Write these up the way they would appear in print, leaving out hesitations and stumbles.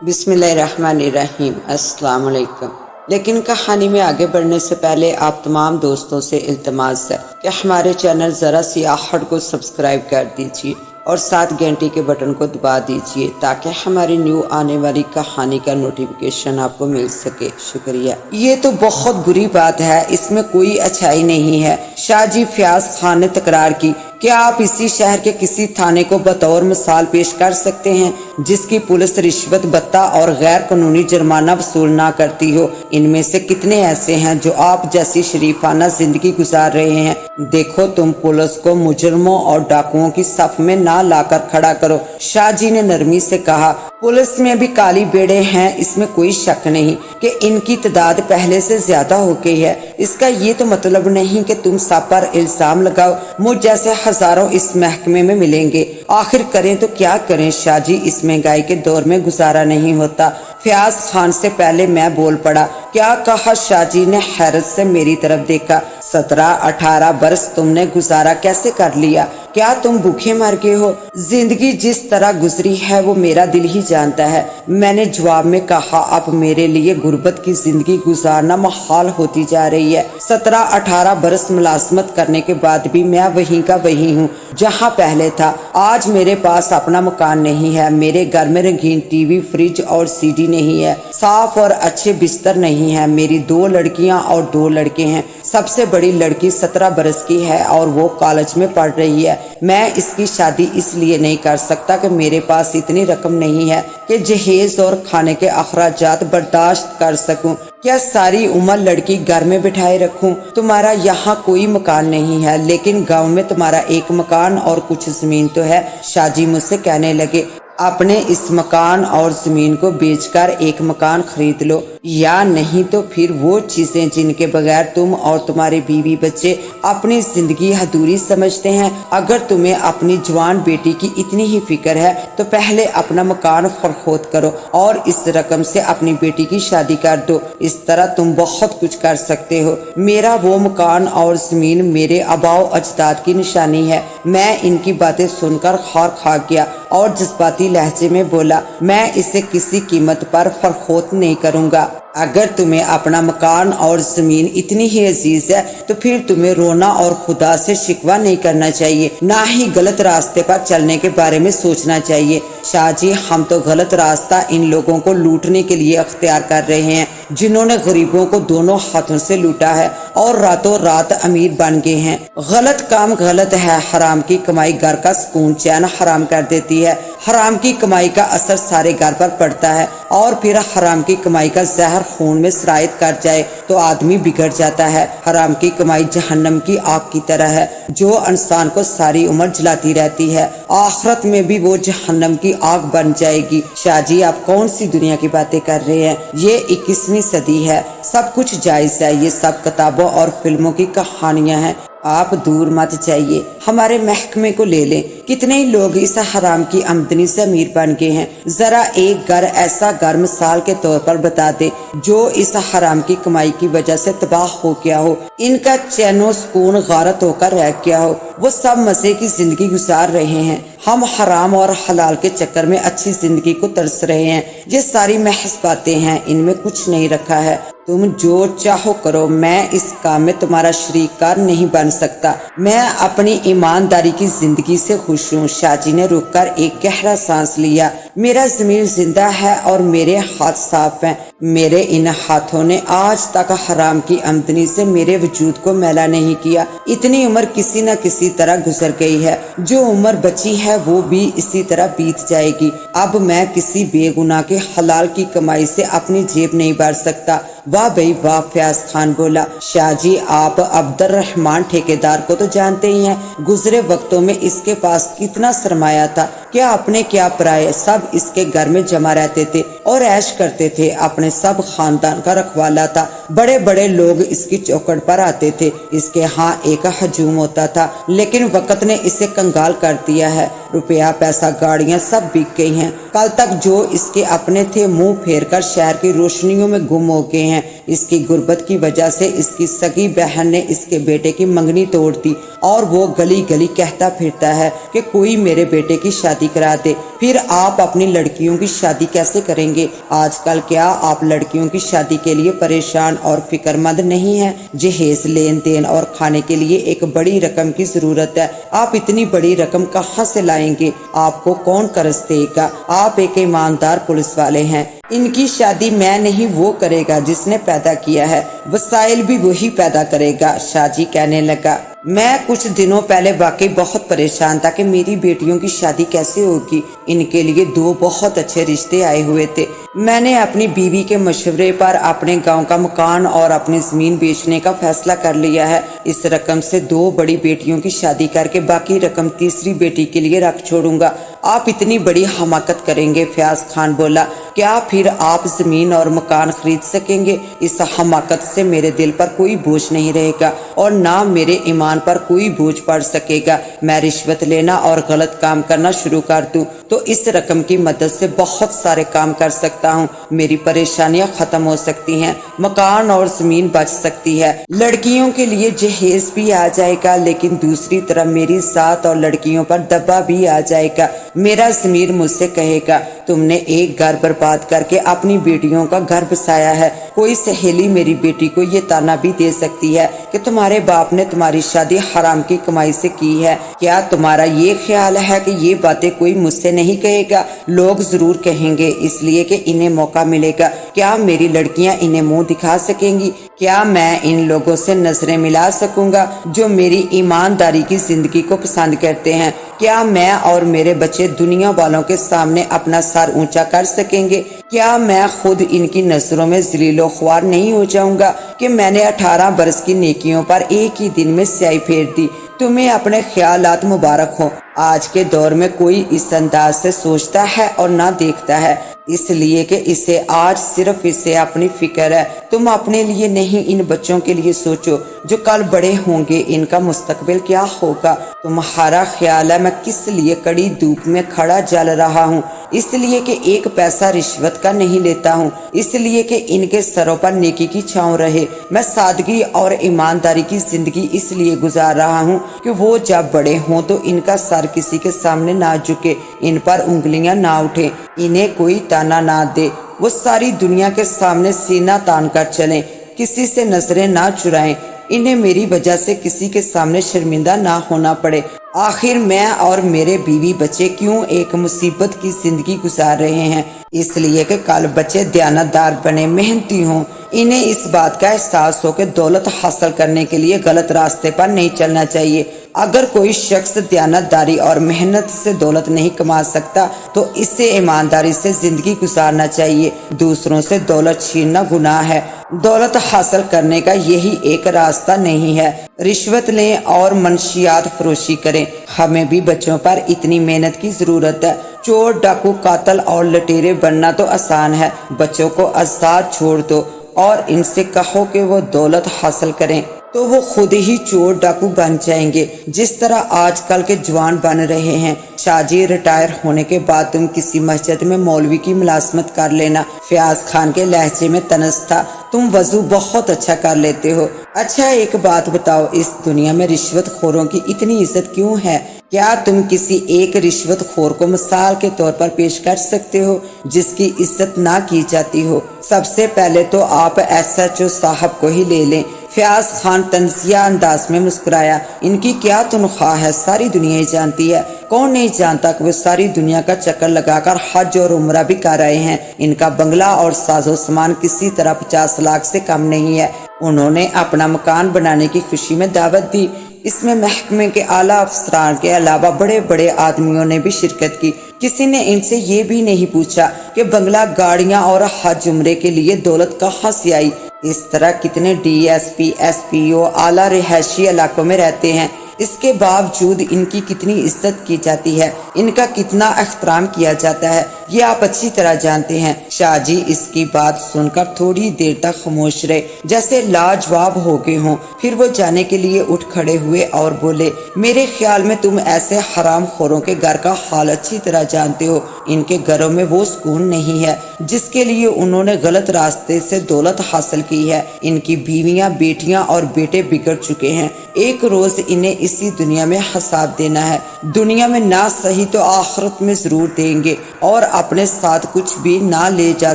बिस्मिल्लाहिर्रहमानिर्रहीम। अस्सलाम वालेकुम। लेकिन कहानी में आगे बढ़ने से पहले आप तमाम दोस्तों से इल्तमास है कि हमारे चैनल ज़रा सी आहट को सब्सक्राइब कर दीजिए और साथ घंटी के बटन को दबा दीजिए ताकि हमारी न्यू आने वाली कहानी का नोटिफिकेशन आपको मिल सके। शुक्रिया। ये तो बहुत बुरी बात है, इसमें कोई अच्छाई नहीं है। शाहजी फयाज खान ने तकरार की, क्या आप इसी शहर के किसी थाने को बतौर मिसाल पेश कर सकते हैं जिसकी पुलिस रिश्वत भत्ता और गैर कानूनी जुर्माना वसूल ना करती हो? इनमें से कितने ऐसे हैं जो आप जैसी शरीफाना जिंदगी गुजार रहे हैं? देखो, तुम पुलिस को मुजरमों और डाकुओं की सफ में ना लाकर खड़ा करो। शाहजी ने नरमी से कहा, पुलिस में भी काली बेड़े हैं, इसमें कोई शक नहीं कि इनकी तादाद पहले से ज्यादा हो गई है। इसका ये तो मतलब नहीं कि तुम सब पर इल्जाम लगाओ। मुझ जैसे हजारों इस महकमे में मिलेंगे, आखिर करें तो क्या करें शाहजी, इस महंगाई के दौर में गुजारा नहीं होता। फयाज खान से पहले मैं बोल पड़ा। क्या कहा? शाहजी ने हैरत से मेरी तरफ देखा। 17-18 बरस तुमने गुजारा कैसे कर लिया? क्या तुम भूखे मर गए हो? जिंदगी जिस तरह गुजरी है वो मेरा दिल ही जानता है। मैंने जवाब में कहा, अब मेरे लिए गुर्बत की जिंदगी गुजारना मुहाल होती जा रही है। 17-18 बरस मुलाजमत करने के बाद भी मैं वहीं का वहीं हूँ जहाँ पहले था। आज मेरे पास अपना मकान नहीं है, मेरे घर में रंगीन टीवी, फ्रिज और सीडी नहीं है, साफ और अच्छे बिस्तर नहीं है। मेरी 2 लड़कियां और 2 लड़के हैं। सबसे बड़ी लड़की 17 बरस की है और वो कॉलेज में पढ़ रही है। मैं इसकी शादी इसलिए नहीं कर सकता कि मेरे पास इतनी रकम नहीं है कि जहेज और खाने के अखराजात बर्दाश्त कर सकूं। क्या सारी उम्र लड़की घर में बिठाए रखूं? तुम्हारा यहाँ कोई मकान नहीं है, लेकिन गांव में तुम्हारा एक मकान और कुछ जमीन तो है। शाहजी मुझसे कहने लगे, अपने इस मकान और जमीन को बेचकर एक मकान खरीद लो, या नहीं तो फिर वो चीजें जिनके बगैर तुम और तुम्हारे बीवी बच्चे अपनी जिंदगी अधूरी समझते हैं। अगर तुम्हें अपनी जवान बेटी की इतनी ही फिक्र है तो पहले अपना मकान फरोख्त करो और इस रकम से अपनी बेटी की शादी कर दो। इस तरह तुम बहुत कुछ कर सकते हो। मेरा वो मकान और जमीन मेरे आबाओ अजदाद की निशानी है। मैं इनकी बातें सुनकर खार खा गया और जज्बाती लहजे में बोला, मैं इसे किसी कीमत पर फरोख्त नहीं करूंगा। अगर तुम्हें अपना मकान और जमीन इतनी ही अजीज है तो फिर तुम्हें रोना और खुदा से शिकवा नहीं करना चाहिए, ना ही गलत रास्ते पर चलने के बारे में सोचना चाहिए। शाहजी, हम तो गलत रास्ता इन लोगों को लूटने के लिए अख्तियार कर रहे हैं जिन्होंने गरीबों को दोनों हाथों से लूटा है और रातों रात अमीर बन गए हैं। गलत काम गलत है। हराम की कमाई घर का सुकून चैन हराम कर देती है। हराम की कमाई का असर सारे घर पर पड़ता है और फिर हराम की कमाई का जहर खून में सरायत कर जाए तो आदमी बिगड़ जाता है। हराम की कमाई जहन्नम की आग की तरह है जो इंसान को सारी उम्र जलाती रहती है। आखिरत में भी वो जहन्नम की आग बन जाएगी। शाहजी, आप कौन सी दुनिया की बातें कर रहे हैं? ये 21वीं सदी है, सब कुछ जायज है। ये सब किताबों और फिल्मों की कहानियां हैं। आप दूर मत जाइए, हमारे महकमे को ले लें। कितने ही लोग इस हराम की आमदनी से अमीर बन गए हैं। जरा एक घर, ऐसा घर मिसाल के तौर पर बता दे जो इस हराम की कमाई की वजह से तबाह हो गया हो, इनका चैनो सुकून गारत होकर रह गया हो। वो सब मजे की जिंदगी गुजार रहे हैं, हम हराम और हलाल के चक्कर में अच्छी जिंदगी को तरस रहे हैं। ये सारी महज बातें हैं, इनमें कुछ नहीं रखा है। तुम जो चाहो करो, मैं इस काम में तुम्हारा शरीकार नहीं बन सकता। मैं अपनी ईमानदारी की जिंदगी से खुश हूँ। शाहजी ने रुककर एक गहरा सांस लिया। मेरा ज़मीर जिंदा है और मेरे हाथ साफ हैं। मेरे इन हाथों ने आज तक हराम की आमदनी से मेरे वजूद को मैला नहीं किया। इतनी उम्र किसी न किसी तरह गुजर गई है, जो उम्र बची है वो भी इसी तरह बीत जाएगी। अब मैं किसी बेगुनाह के हलाल की कमाई से अपनी जेब नहीं भर सकता। वाह भाई वाह, फयाज खान बोला। शाहजी, आप अब्दुर्रहमान ठेकेदार को तो जानते ही हैं। गुजरे वक्तों में इसके पास कितना सरमाया था, क्या अपने क्या पराये, सब इसके घर में जमा रहते थे और ऐश करते थे। अपने सब खानदान का रखवाला था। बड़े बड़े लोग इसकी चौखट पर आते थे। इसके यहाँ एक हजूम होता था, लेकिन वक्त ने इसे कंगाल कर दिया है। रुपया, पैसा, गाड़ियां सब बिक गई हैं। कल तक जो इसके अपने थे मुंह फेर कर शहर की रोशनियों में गुम हो गए हैं। इसकी गुर्बत की वजह से इसकी सगी बहन ने इसके बेटे की मंगनी तोड़ दी और वो गली गली कहता फिरता है कि कोई मेरे बेटे की शादी शादी करा दे, फिर आप अपनी लड़कियों की शादी कैसे करेंगे? आजकल क्या आप लड़कियों की शादी के लिए परेशान और फिक्रमंद नहीं हैं? जहेज, लेन देन और खाने के लिए एक बड़ी रकम की जरूरत है। आप इतनी बड़ी रकम कहाँ से लाएंगे? आपको कौन कर्ज देगा? आप एक ईमानदार पुलिस वाले हैं। इनकी शादी मैं नहीं, वो करेगा जिसने पैदा किया है, वसाइल भी वही पैदा करेगा। शाहजी कहने लगा, मैं कुछ दिनों पहले वाकई बहुत परेशान था कि मेरी बेटियों की शादी कैसे होगी। इनके लिए दो बहुत अच्छे रिश्ते आए हुए थे। मैंने अपनी बीवी के मशवरे पर अपने गांव का मकान और अपनी जमीन बेचने का फैसला कर लिया है। इस रकम से दो बड़ी बेटियों की शादी करके बाकी रकम तीसरी बेटी के लिए रख छोड़ूंगा। आप इतनी बड़ी हमाकत करेंगे? फयाज खान बोला, क्या फिर आप जमीन और मकान खरीद सकेंगे? इस हमाकत से मेरे दिल पर कोई बोझ नहीं रहेगा और ना मेरे ईमान पर कोई बोझ पड़ सकेगा। मैं रिश्वत लेना और गलत काम करना शुरू कर दूं तो इस रकम की मदद से बहुत सारे काम कर सकता हूं। मेरी परेशानियां खत्म हो सकती हैं, मकान और जमीन बच सकती है, लड़कियों के लिए जहेज भी आ जाएगा, लेकिन दूसरी तरफ मेरी जात और लड़कियों पर दबा भी आ जाएगा। मेरा ज़मीर मुझसे कहेगा, तुमने एक घर बर्बाद करके अपनी बेटियों का घर बसाया है। कोई सहेली मेरी बेटी को ये ताना भी दे सकती है कि तुम्हारे बाप ने तुम्हारी शादी हराम की कमाई से की है। क्या तुम्हारा ये ख्याल है कि ये बातें कोई मुझसे नहीं कहेगा? लोग जरूर कहेंगे, इसलिए कि इन्हें मौका मिलेगा। क्या मेरी लड़कियां इन्हें मुंह दिखा सकेंगी? क्या मैं इन लोगों से नजरें मिला सकूंगा जो मेरी ईमानदारी की जिंदगी को पसंद करते हैं? क्या मैं और मेरे बच्चे दुनिया वालों के सामने अपना सर ऊंचा कर सकेंगे? क्या मैं खुद इनकी नजरों में जलीलो ख्वार नहीं हो जाऊंगा कि मैंने 18 बरस की नेकियों पर एक ही दिन में स्याही फेर दी? तुम्हें अपने ख्यालात मुबारक हो। आज के दौर में कोई इस अंदाज से सोचता है और ना देखता है, इसलिए कि इसे आज सिर्फ इसे अपनी फिक्र है। तुम अपने लिए नहीं, इन बच्चों के लिए सोचो जो कल बड़े होंगे, इनका मुस्तकबिल क्या होगा। तुम्हारा ख्याल है मैं किस लिए कड़ी धूप में खड़ा जल रहा हूँ? इसलिए कि एक पैसा रिश्वत का नहीं लेता हूँ, इसलिए कि इनके सरों पर नेकी की छांव रहे। मैं सादगी और ईमानदारी की जिंदगी इसलिए गुजार रहा हूँ कि वो जब बड़े हों तो इनका सर किसी के सामने ना झुके, इन पर उंगलियां ना उठे, इन्हें कोई ताना ना दे। वो सारी दुनिया के सामने सीना तान कर चलें, किसी से नजरें ना चुराएं, इन्हें मेरी वजह से किसी के सामने शर्मिंदा ना होना पड़े। आखिर मैं और मेरे बीवी बच्चे क्यों एक मुसीबत की जिंदगी गुजार रहे हैं? इसलिए कि कल बच्चे दयानतदार बने, मेहनती हों। इन्हें इस बात का एहसास हो कि दौलत हासिल करने के लिए गलत रास्ते पर नहीं चलना चाहिए। अगर कोई शख्स दयानतदारी और मेहनत से दौलत नहीं कमा सकता तो इससे ईमानदारी से जिंदगी गुजारना चाहिए। दूसरों से दौलत छीनना गुनाह है। दौलत हासिल करने का यही एक रास्ता नहीं है। रिश्वत लें और मंशियात फरोशी करें। हमें भी बच्चों पर इतनी मेहनत की जरूरत है। चोर, डाकू, कातल और लटेरे बनना तो आसान है। बच्चों को आजाद छोड़ दो और इनसे कहो कि वो दौलत हासिल करें तो वो खुद ही चोर डाकू बन जाएंगे, जिस तरह आजकल के जवान बन रहे हैं। शाहजी, रिटायर होने के बाद तुम किसी मस्जिद में मौलवी की मुलाजमत कर लेना। फयाज खान के लहजे में तनस था, तुम वजू बहुत अच्छा कर लेते हो। अच्छा एक बात बताओ, इस दुनिया में रिश्वत खोरों की इतनी इज्जत क्यों है? क्या तुम किसी एक रिश्वत खोर को मिसाल के तौर पर पेश कर सकते हो जिसकी इज्जत ना की जाती हो? सबसे पहले तो आप SHO साहब को ही ले लें। फयाज खान तंजिया अंदाज में मुस्कुराया, इनकी क्या तनख्वाह है सारी दुनिया ही जानती है। कौन नहीं जानता कि वो सारी दुनिया का चक्कर लगाकर हज और उम्रा भी कर रहे हैं। इनका बंगला और साजो सामान किसी तरह 50 लाख से कम नहीं है। उन्होंने अपना मकान बनाने की खुशी में दावत दी। इसमें महकमे के आला अफसरान के अलावा बड़े बड़े आदमियों ने भी शिरकत की। किसी ने इनसे ये भी नहीं पूछा कि बंगला, गाड़ियां और हज उम्रे के लिए दौलत कहाँ से आई। इस तरह कितने DSP, SPO आला रिहायशी इलाकों में रहते हैं, इसके बावजूद इनकी कितनी इज्जत की जाती है, इनका कितना एहतराम किया जाता है, ये आप अच्छी तरह जानते हैं। शाहजी इसकी बात सुनकर थोड़ी देर तक खामोश रहे, जैसे लाजवाब हो गए हों। फिर वो जाने के लिए उठ खड़े हुए और बोले, मेरे ख्याल में तुम ऐसे हराम खोरों के घर का हाल अच्छी तरह जानते हो। ان کے گھروں میں وہ سکون نہیں ہے جس کے لیے انہوں نے غلط راستے سے دولت حاصل کی ہے۔ ان کی بیویاں، بیٹیاں اور بیٹے بگڑ چکے ہیں۔ ایک روز انہیں اسی دنیا میں حساب دینا ہے۔ دنیا میں نہ صحیح تو آخرت میں ضرور دیں گے، اور اپنے ساتھ کچھ بھی نہ لے جا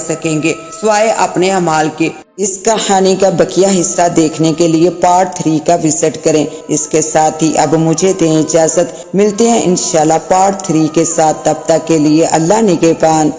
سکیں گے سوائے اپنے اعمال کے۔ اس کہانی کا بقیہ حصہ دیکھنے کے لیے پارٹ 3 کا وزٹ کریں۔ اس کے ساتھ ہی اب مجھے دیں اجازت، ملتے ہیں انشاءاللہ پارٹ 3 کے ساتھ، تب تک کے لیے اللہ نگہبان۔